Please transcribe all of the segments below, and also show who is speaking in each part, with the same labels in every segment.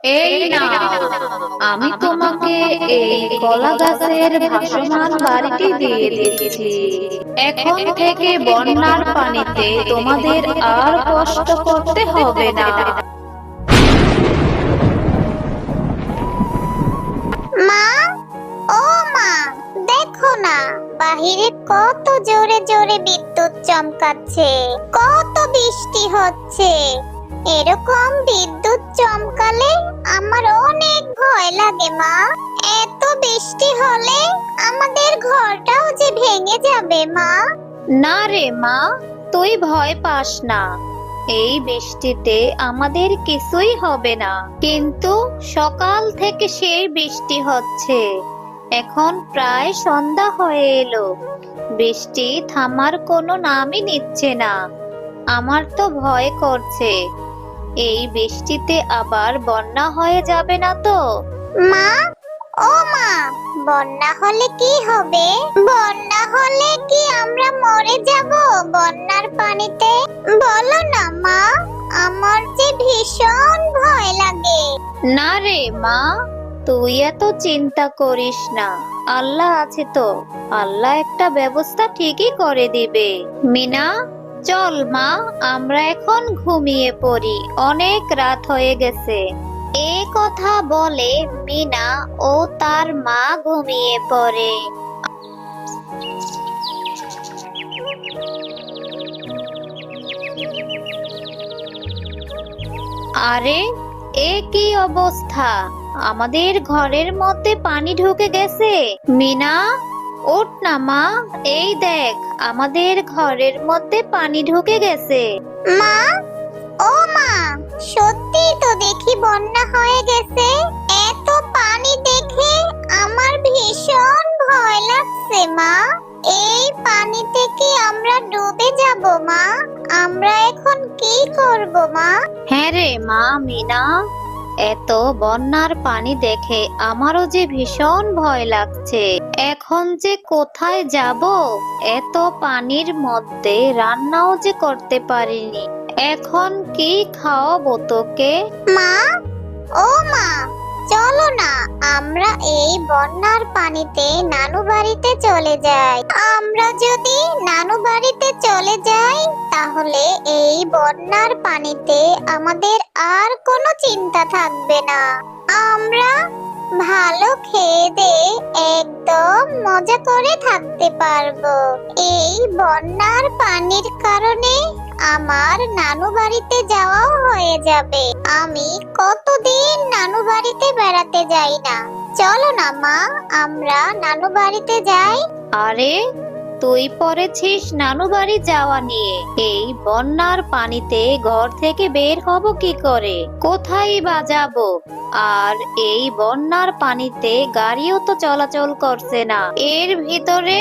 Speaker 1: এই নাও, আমি তোমাকে এই কলা গাছের ভাসমান বাড়িটি দিয়ে দিচ্ছি। এখন থেকে বন্যার পানিতে তোমাদের আর কষ্ট করতে হবে না।
Speaker 2: মা, ও মা, দেখো না বাহিরে কত জোরে জোরে বিদ্যুৎ চমকাচ্ছে, কত বৃষ্টি হচ্ছে। এরকম বিদ্যুৎ চমকালে আমার অনেক ভয় লাগে মা। এত বৃষ্টি হলে আমাদের ঘরটাও যে ভেঙে যাবে মা।
Speaker 1: না রে মা, তুই ভয় পাস না। এই বৃষ্টিতে আমাদের কিছুই হবে না। কিন্তু সকাল থেকে সেই বৃষ্টি হচ্ছে, এখন প্রায় সন্ধ্যা হয়ে এলো, বৃষ্টি থামার কোনো নামই নিচ্ছে না। আমার তো ভয় করছে, এই বৃষ্টিতে আবার বন্যা হয়ে যাবে না তো?
Speaker 2: মা, ও মা, বন্যা হলে কি হবে? বন্যা হলে কি আমরা মরে যাব বন্যার পানিতে? বলো না মা, আমার যে ভীষণ ভয় লাগে।
Speaker 1: না রে মা, তুই এত চিন্তা করিস না, আল্লাহ আছে তো, আল্লাহ একটা ব্যবস্থা ঠিকই করে দিবে। মিনা, চল মা, আমরা এখন ঘুমিয়ে পড়ি, অনেক রাত হয়ে গেছে। এই কথা বলে মিনা ও তার মা ঘুমিয়ে পড়ে। আরে, এ কি অবস্থা! আমাদের ঘরের মধ্যে পানি ঢুকে গেছে। মিনা, ওঠ না মা, এই দেখ আমাদের ঘরের মধ্যে পানি ঢুকে গেছে।
Speaker 2: মা, ও মা, সত্যি তো দেখি বন্যা হয়ে গেছে। এত পানি দেখে আমার ভীষণ ভয় লাগছে মা। এই পানিতে কি আমরা ডুবে যাব মা? আমরা এখন কি করব মা?
Speaker 1: হ্যাঁ রে মা মিনা, এত বন্যার পানি দেখে আমারও যে ভীষণ ভয় লাগছে। এখন যে কোথায় যাব? এত পানির মধ্যে রান্নাও যে করতে পারিনি। এখন কি খাওয়াবো তোকে?
Speaker 2: মা, ও মা, চলো না আমরা এই বন্যার পানিতে নানু বাড়িতে চলে যাই। আমরা যদি নানু বাড়িতে চলে যাই তাহলে এই বন্যার পানিতে আমাদের আর কোনো চিন্তা থাকবে না। আমরা ভালো খেয়ে দিয়ে একদম মজা করে থাকতে পারবো। এই বন্যার পানির কারণে আমার নানু বাড়িতে যাওয়াও হয়ে যাবে। আমি কতদিন নানু বাড়িতে বেড়াতে যাই না। চলো না মা, আমরা নানু বাড়িতে যাই।
Speaker 1: আরে, তুই পড়েছিস নানু বাড়ি যাওয়া নিয়ে? এই বন্যার পানিতে ঘর থেকে বের হব কি করে? কোথায় বা যাবো? আর এই বন্যার পানিতে গাড়িও তো চলাচল করছে না। এর ভিতরে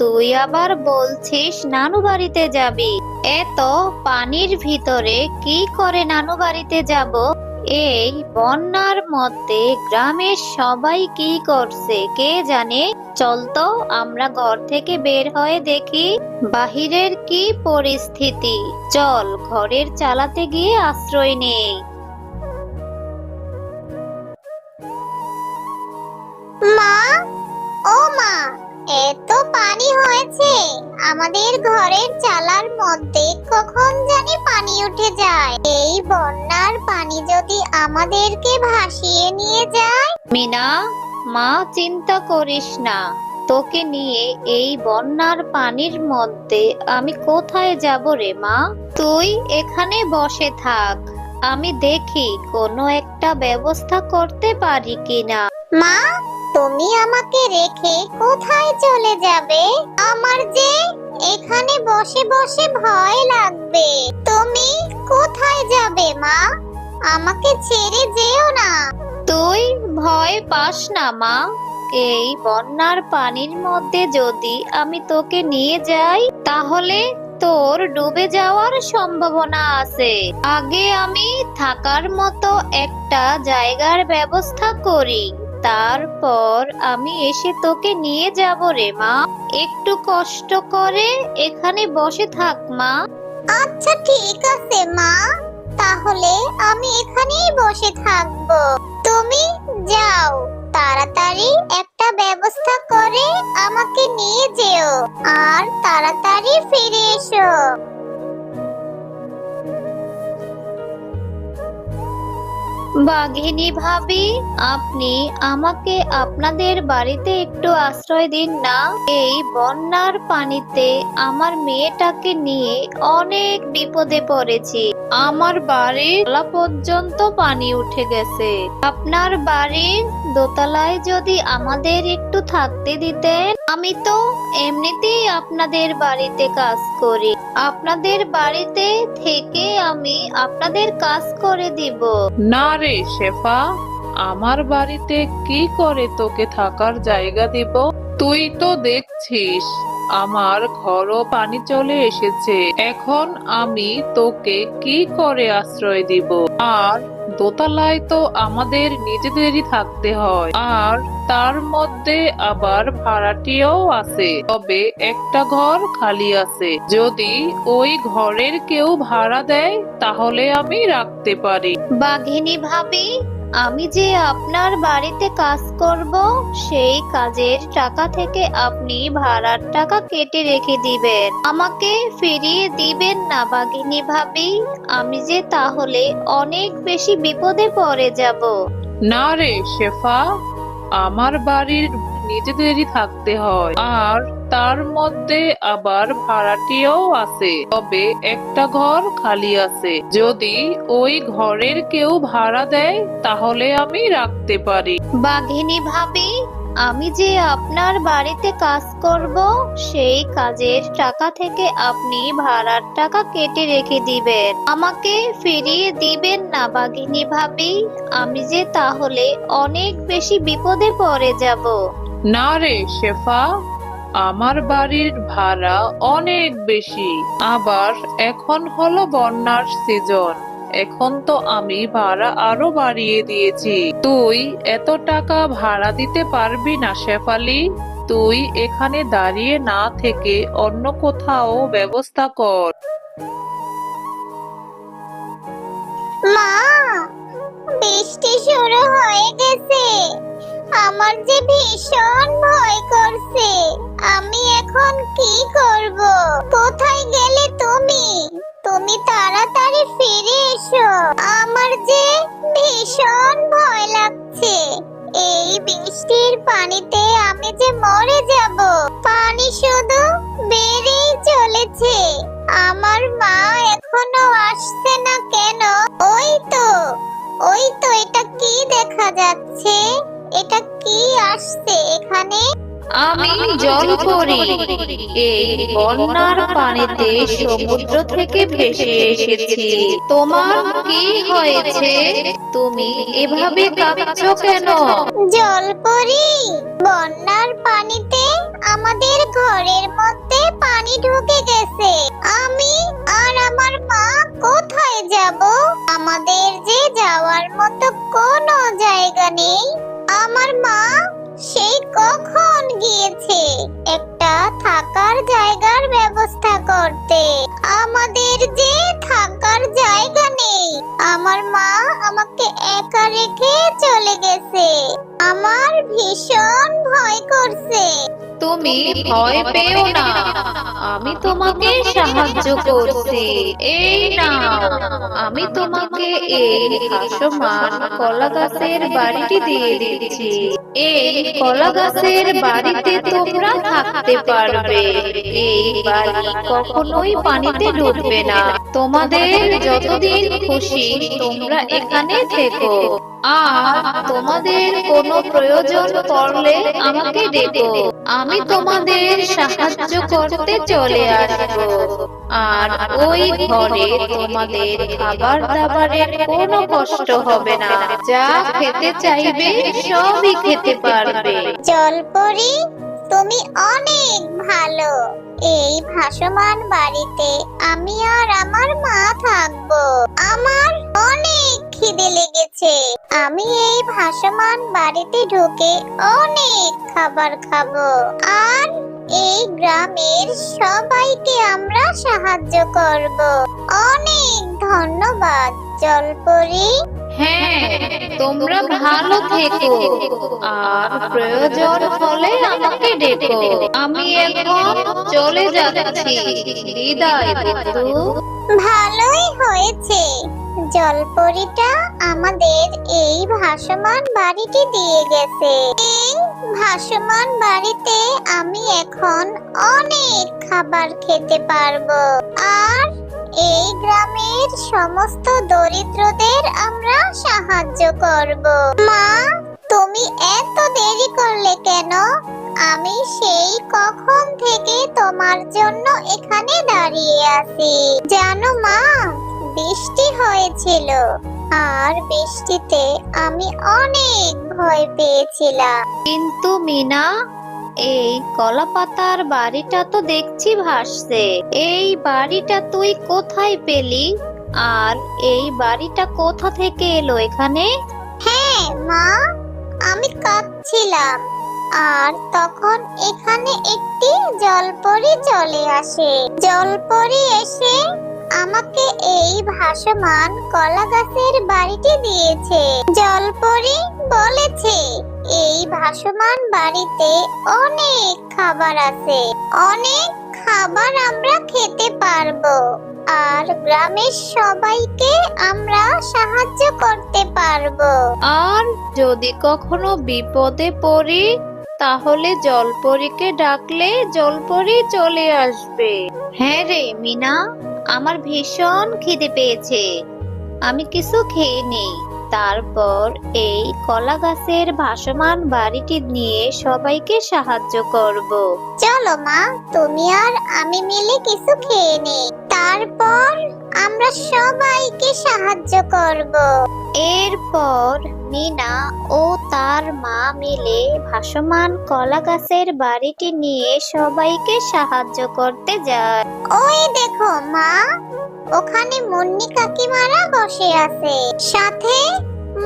Speaker 1: তুই আবার বলছিস নানু বাড়িতে যাবি? এত পানির ভিতরে কি করে নানু বাড়িতে যাব? এই বন্যার মধ্যে গ্রামের সবাই কি করছে কে জানে। চল তো আমরা ঘর থেকে বের হয়ে দেখি বাহিরের কি পরিস্থিতি। চল ঘরের চালাতে গিয়ে আশ্রয় নেই।
Speaker 2: মা, ও মা, এত পানি হয়েছে আমাদের ঘরের চালার মধ্যে, কখন জানি পানি উঠে যায়। এই বন্যার পানি যদি আমাদেরকে ভাসিয়ে নিয়ে যায়।
Speaker 1: মিনা, মা চিন্তা করিস না, তোকে নিয়ে এই বন্যার পানির মধ্যে আমি কোথায় যাব রে মা? তুই এখানে বসে থাক, আমি দেখি কোনো একটা ব্যবস্থা করতে পারি কিনা।
Speaker 2: মা, তুমি আমাকে রেখে কোথায় চলে যাবে? আমার যে এখানে বসে বসে ভয় লাগবে। তুমি কোথায় যাবে মা? আমাকে ছেড়ে যেও না।
Speaker 1: তুই ভয় পাস না মা, এই বন্যার পানির মধ্যে যদি আমি তোকে নিয়ে যাই তাহলে তোর ডুবে যাওয়ার সম্ভাবনা আছে। আগে আমি থাকার মতো একটা জায়গার ব্যবস্থা করি, তারপর আমি এসে তোকে নিয়ে যাব রে মা। একটু কষ্ট করে এখানে বসে থাক মা।
Speaker 2: আচ্ছা ঠিক আছে মা, তাহলে আমি এখানেই বসে থাকবো। তুমি যাও, তাড়াতাড়ি একটা ব্যবস্থা করে আমাকে নিয়ে যেও আর তাড়াতাড়ি ফিরে এসো।
Speaker 1: বাঘিনী ভাবি, আপনি আমাকে আপনাদের বাড়িতে একটু আশ্রয় দিন না। এই বন্যার পানিতে আমার মেয়েটাকে নিয়ে অনেক বিপদে পড়েছি। আমার বাড়ির তলা পর্যন্ত পানি উঠে গেছে। আপনার বাড়ির দোতলায় যদি আমাদের একটু থাকতে দিতেন। আমি তো এমনিতেই আপনাদের বাড়িতে কাজ করি। আপনাদের বাড়িতে থেকে আমি আপনাদের কাজ করে দিব।
Speaker 3: না রে শেফা, আমার বাড়িতে কি করে তোকে থাকার জায়গা দিব? তুই তো দেখছিস আমার ঘরও পানি চলে এসেছে। এখন আমি তোকে কি করে আশ্রয় দিব? আর দোতলায় তো আমাদের নিজেদেরই থাকতে হয়, আর তার মধ্যে আবার ভাড়াটিও আছে। তবে একটা ঘর খালি আছে, যদি ওই ঘরের কেউ ভাড়া দেয় তাহলে আমি রাখতে পারি।
Speaker 1: বাঘিনী ভাবি, আমি যে আপনার বাড়িতে কাজ করব, সেই কাজের টাকা থেকে আপনি ভাড়ার টাকা কেটে রেখে দিবেন। আমাকে ফিরিয়ে দিবেন না বাঘিনী ভাবি। আমি যে তাহলে অনেক বেশি বিপদে পড়ে যাব।
Speaker 3: না রে শেফা, আমার বাড়ির নিজেদেরই থাকতে হয়, আর তার মধ্যে আবার ভাড়াটিও আছে। তবে একটা ঘর খালি আছে, যদি ওই ঘরের কেউ ভাড়া দেয় তাহলে আমি রাখতে পারি।
Speaker 1: বাঘিনী ভাবি, আমি যে আপনার বাড়িতে কাজ করব, সেই কাজের টাকা থেকে আপনি ভাড়ার টাকা কেটে রেখে দিবেন। আমাকে ফিরিয়ে দিবেন না বাঘিনী ভাবি। আমি যে তাহলে অনেক বেশি বিপদে পড়ে যাব।
Speaker 3: না রে শেফা, আমার বাড়ির ভাড়া অনেক বেশি। আবার এখন হলো বন্যার সিজন, এখন তো আমি ভাড়া আরো বাড়িয়ে দিয়েছি। তুই এত টাকা ভাড়া দিতে পারবি না শেফালি। তুই এখানে দাঁড়িয়ে না থেকে অন্য কোথাও ব্যবস্থা কর।
Speaker 2: মা, বৃষ্টি শুরু হয়ে গেছে। আমার যে ভীষণ ভয় করছে। আমি এখন কি করব? কোথায় গেলে তুমি? তুমি তাড়াতাড়ি ফিরে এসো। আমার যে ভীষণ ভয় লাগছে। এই বৃষ্টির পানিতে আমি যে মরে যাব। পানি শুধু বেড়েই চলেছে। আমার মা এখনো আসছে না কেন? ওই তো এটা কি দেখা যাচ্ছে? এটা কি আসছে এখানে?
Speaker 1: আমি জলপরি। এই বন্যার পানিতে সমুদ্র থেকে ভেসে এসেছি। তোমার কি হয়েছে? তুমি এভাবে কাঁদছো কেন?
Speaker 2: জলপরি, বন্যার পানিতে আমাদের ঘরের মধ্যে পানি ঢুকে গেছে। আমি আর আমার মা কোথায় যাব? আমাদের যে যাওয়ার মতো কোনো জায়গা নেই। আমার মা সেই কখন গিয়েছে একটা থাকার জায়গার ব্যবস্থা করতে। আমাদের যে থাকার জায়গা নেই। আমার মা আমাকে একা রেখে চলে গেছে। আমার ভীষণ ভয় করছে।
Speaker 1: তুমি ভয় পেও না, আমি তোমাকে সাহায্য করছি। এই নাও, আমি তোমাকে এই ভাসমান কলা গাছের বাড়িটি দিয়ে দিচ্ছি। এই কলা গাছের বাড়িতে তোমরা থাকতে পারবে। এই বাড়ি কখনোই পানিতে ডুববে না। তোমাদের যতদিন খুশি তোমরা এখানে থেকো। আর তোমাদের কোনো প্রয়োজন পড়লে আমাকে ডেকো। আমি তোমাদের সাহায্য করতে চলে আসবো। আর ওই ঘরে তোমাদের খাবার দাবারের কোনো কষ্ট হবে না। যা খেতে চাইবে সবই খেতে পারবে।
Speaker 2: জলপরি, তুমি অনেক ভালো। এই ভাসমান বাড়িতে আমি আর আমার মা থাকবো। আমার অনেক খিদে লেগেছে। আমি এই ভাসমান বাড়িতে ঢুকে অনেক খাবার খাবো। আর এই গ্রামের সবাইকে আমরা সাহায্য করব। অনেক ধন্যবাদ জলপরি।
Speaker 1: হ্যাঁ, তোমরা ভালো থেকো আর প্রয়োজন হলে আমাকে ডেকো। আমি এখন চলে যাচ্ছি। বিদায় বন্ধু।
Speaker 2: ভালোই হয়েছে, জলপরীটা আমাদের এই ভাসমান বাড়িটি দিয়ে গেছে। এই ভাসমান বাড়িতে আমি এখন অনেক খাবার খেতে পারবো, আর এই গ্রামের সমস্ত দরিদ্রদের আমরা সাহায্য করব। মা, তুমি এত দেরি করলে কেন? আমি সেই কখন থেকে তোমার জন্য এখানে দাঁড়িয়ে আছি। জানো মা, বৃষ্টি হয়েছিল, আর বৃষ্টিতে আমি অনেক ভয় পেয়েছিলাম।
Speaker 1: কিন্তু মিনা, এই কলাপাতার বাড়িটা তো দেখছি ভাসছে। এই বাড়িটা তুই কোথায় পেলি? আর এই বাড়িটা কোথা থেকে এলো এখানে?
Speaker 2: হ্যাঁ মা, আমি কাঁদছিলাম, আর তখন এখানে একটি জলপরী চলে আসে। জলপরী এসে আমাকে এই ভাসমান কলা গাছের বাড়িটি দিয়েছে। জলপরী বলেছে এই ভাসমান বাড়িতে অনেক খাবার আছে, অনেক খাবার আমরা খেতে পারবো, আর গ্রামের সবাইকে আমরা সাহায্য করতে পারবো।
Speaker 1: আর যদি কখনো বিপদে পড়ি, তাহলে জলপরীকে ডাকলে জলপরী চলে আসবে। হ্যাঁ রে মিনা, আমার ভীষণ খিদে পেয়েছে। আমি কিছু খেয়ে নেই, তারপর এই কলা গাছের ভাসমান বাড়িটি নিয়ে সবাইকে সাহায্য করব।
Speaker 2: চলো মা, তুমি আর আমি মিলে কিছু খেয়ে নেই, তারপর আমরা সবাইকে সাহায্য করব।
Speaker 1: এরপর মিনা ও তার মা মিলে ভাসমান কলা গাছের বাড়িটি নিয়ে সবাইকে সাহায্য করতে যায়।
Speaker 2: ওই দেখো মা, ওখানে মুন্নি কাকিমারা বসে আছে, সাথে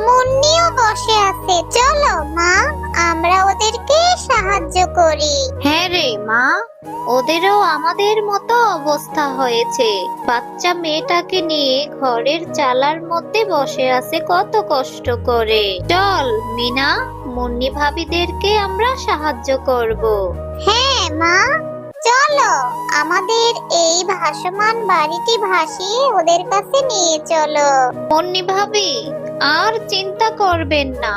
Speaker 2: মুন্নিও বসে আছে। চলো মা, আমরা ওদেরকে সাহায্য করি।
Speaker 1: হ্যাঁ রে মা, ওদেরও আমাদের মতো অবস্থা হয়েছে। বাচ্চা মেয়েটাকে নিয়ে ঘরের চালার মধ্যে বসে আছে কত কষ্ট করে। চল মিনা, মুন্নি ভাবিদেরকে আমরা সাহায্য করব।
Speaker 2: হ্যাঁ মা, চলো আমাদের এই ভাসমান বাড়িটি ভাসিয়ে ওদের কাছে নিয়ে চলো।
Speaker 1: মুন্নি ভাবি, আর চিন্তা করবেন না,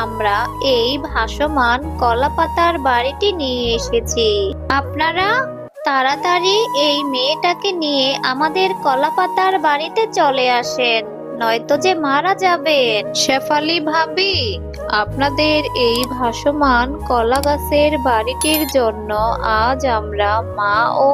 Speaker 1: আমরা এই ভাসমান কলাপাতার বাড়িটি নিয়ে এসেছি। আপনারা তাড়াতাড়ি এই মেয়েটাকে নিয়ে আমাদের কলাপাতার বাড়িতে চলে আসেন, নয়তো যে মারা যাবেন। শেফালি ভাবি, আপনাদের এই ভাসমান কলা গাছের বাড়িটির জন্য আজ আমরা মা ও